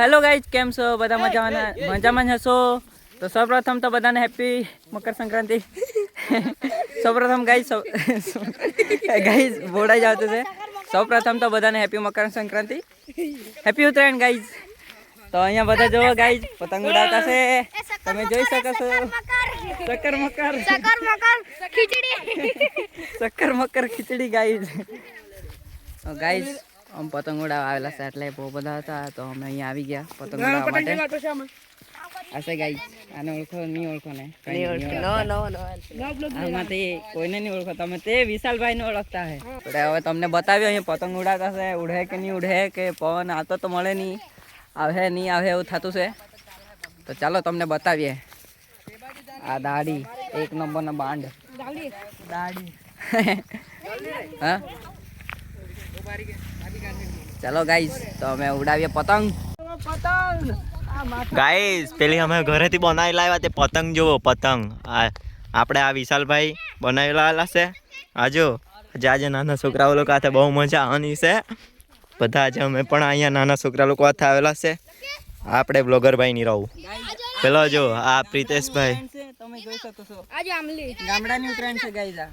Hello guys, કેમ છો બધા? મજામાં હશો તો સૌપ્રથમ તો બધાને હેપી મકર સંક્રાંતિ. સૌપ્રથમ ગાઈઝ બોડાઈ જતું છે. સૌપ્રથમ તો બધાને happy Makar Sankranti, happy Uttarayan guys. તો અહીંયા બધા જોવો ગાઈઝ પતંગ ઉડાવતા છે, તમે જોઈ શકો છો. શક્કર મકર ખીચડી ગાઈઝ. ગાઈઝ આમ પતંગ ઉડાવવા આવેલા છે એટલે બહુ બધા હતા, તો અમે અહીંયા આવી ગયા પતંગ ઉડાવવા માટે. આશે ગાઈઝ આને ઓળખો નહીં? ઓળખો ને? આમાંથી કોઈને નહીં ઓળખો તમે, તે વિશાલભાઈને ઓળખતા હે. હવે તમને બતાવ્યો અહીંયા પતંગ ઉડાવતા છે, ઉડે કે નહીં ઉડે, કે પવન આવતો તો મળે નહીં, આવે નહીં આવે એવું થતું છે. તો ચાલો તમને બતાવીએ. આ દાઢી એક નંબરના બાંડ દાઢી. હા ચાલો ગાઈઝ તો અમે ઉડાવીએ પતંગ. ગાઈઝ પેલી અમે ઘરેથી બનાવી લાવ્યા તે પતંગ જુઓ. પતંગ આપણે આ વિશાલભાઈ બનાવી લાવેલા છે. આજો આજે નાના છોકરાઓ લોકો હાથે બહુ મજા આવવાની છે. બધા આજે અમે પણ અહીંયા નાના છોકરા લોકો હાથે આવેલા છે. આપણે બ્લોગરભાઈ ની રહું. પેલો જો આ પ્રિતેશભાઈ, તમે જોઈ શકો છો ગામડાની ઉત્તરાયણ છે ગાઈઝ.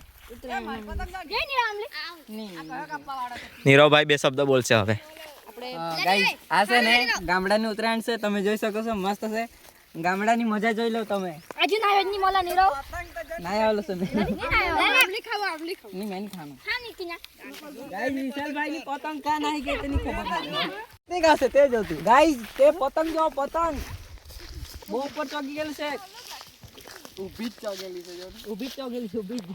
નીરવભાઈ બે શબ્દ બોલશે હવે. ગાઈઝ આ છે ને ગામડાની ઉત્તરાયણ છે, તમે જોઈ શકો છો, મસ્ત છે. ગામડાની મજા જોઈ લો તમે. ના આવેલો છે વિશાલભાઈ ની પતંગ કા નાહી ગઈ તેની ખબર નથી. તે જોતું ગાઈઝ તે પતંગ જો પતંગ બહુ ઉપર ચોગી ગયેલું છે. ઊભી જ ચોગેલી છે, ઊભી જ ચોગેલી છે, ઊભી જ.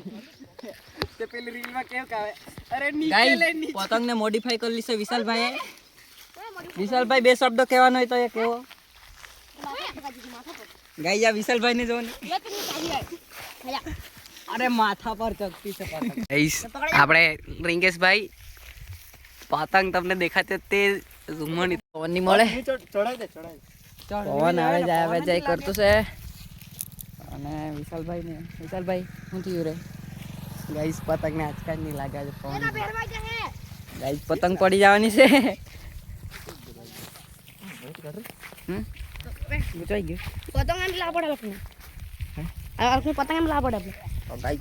તે પેલી રીલમાં કેવું કાવે, અરે નીચે લઈ પતંગ ને મોડિફાઈ કરેલી છે વિશાલભાઈ. વિશાલભાઈ બે શબ્દો કહેવાનો હોય તો એ કેવો ગાઈઝ. આ વિશાલભાઈ ને જોને, અરે માથા પર ચગતી છે પતંગ. આપણે રિંકેશભાઈ પતંગ તમને દેખાતે તે ઝુમણ પવન ની મળે, પવન આવે જાય કરતું છે. અને વિશાલભાઈ શું થયું રે ગાઈઝ? પતંગ ને આજકાલ નહીં લાગે છે પવન. ગાઈઝ પતંગ પડી જવાની છે.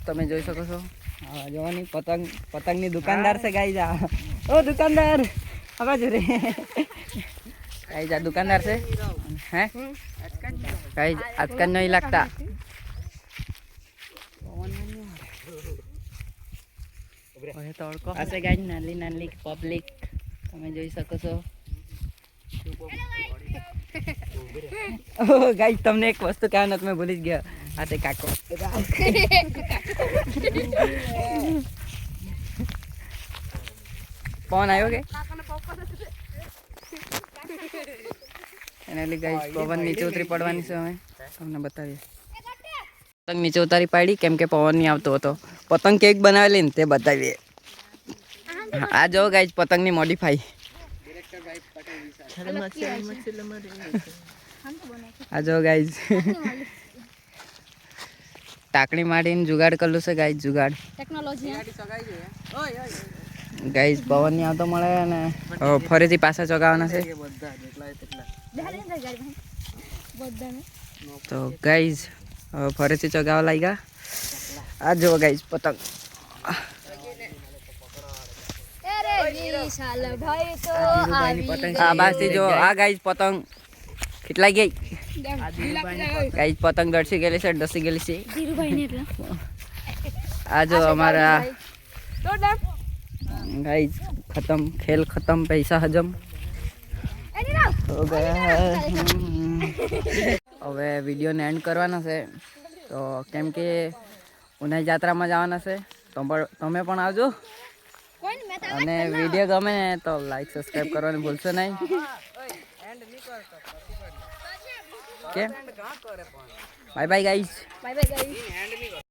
તમે જોઈ શકો છો જોવાની પતંગ ની દુકાનદાર છે ગાઈઝ. ઓ દુકાનદાર આ બાજુ રે ગાઈઝ. આ દુકાનદાર છે હે ગાઈઝ. આજકાલ નહીં લાગતા હશે ગાઈઝ. નાની પબ્લિક તમે જોઈ શકો છો. ગાઈઝ તમને એક વસ્તુ કહેવાનું તમે ભૂલી જ ગયા. આ તે કાકો પવન આવ્યો કે એને લીધે ગાઈઝ પવન નીચે ઉતરી પડવાની છે. અમે તમને બતાવીએ. પતંગ નીચે ઉતારી પાડી કેમ કે પવન નહીં આવતો હતો. પતંગ કેક બનાવેલી ને તે બતાવીએ. આ જો ગાઈઝ પતંગની મોડિફાઈ. આ જો ગાઈઝ ટાકણી મારીને જુગાડ કરેલું છે ગાઈઝ. જુગાડ ગાઈઝ પવન નહીં આવતો મળે અને ફરીથી પાછા ચગાવવાના છે. તો ગાઈઝ ફરીથી ચગાવવા લાગ્યા. આ જો ગાઈઝ પતંગ. આ બાજથી જો આ ગાઈઝ પતંગ કેટલા ગઈ ગાઈઝ. પતંગ દર્શી ગયેલી છે, ડસી ગયેલી છે. આ જો અમારા ગાઈઝ ખતમ, ખેલ ખતમ, પૈસા હજમ હો ગયા. હવે વિડીયોને એન્ડ કરવાના છે તો કેમ કે ઉનાઈ જાત્રામાં જવાના છે. તમે પણ આવજો અને વિડીયો ગમે ને તો લાઈક સબસ્ક્રાઈબ કરવાનું ભૂલશો નહીં. કેમ બાય બાય ગાઈઝ.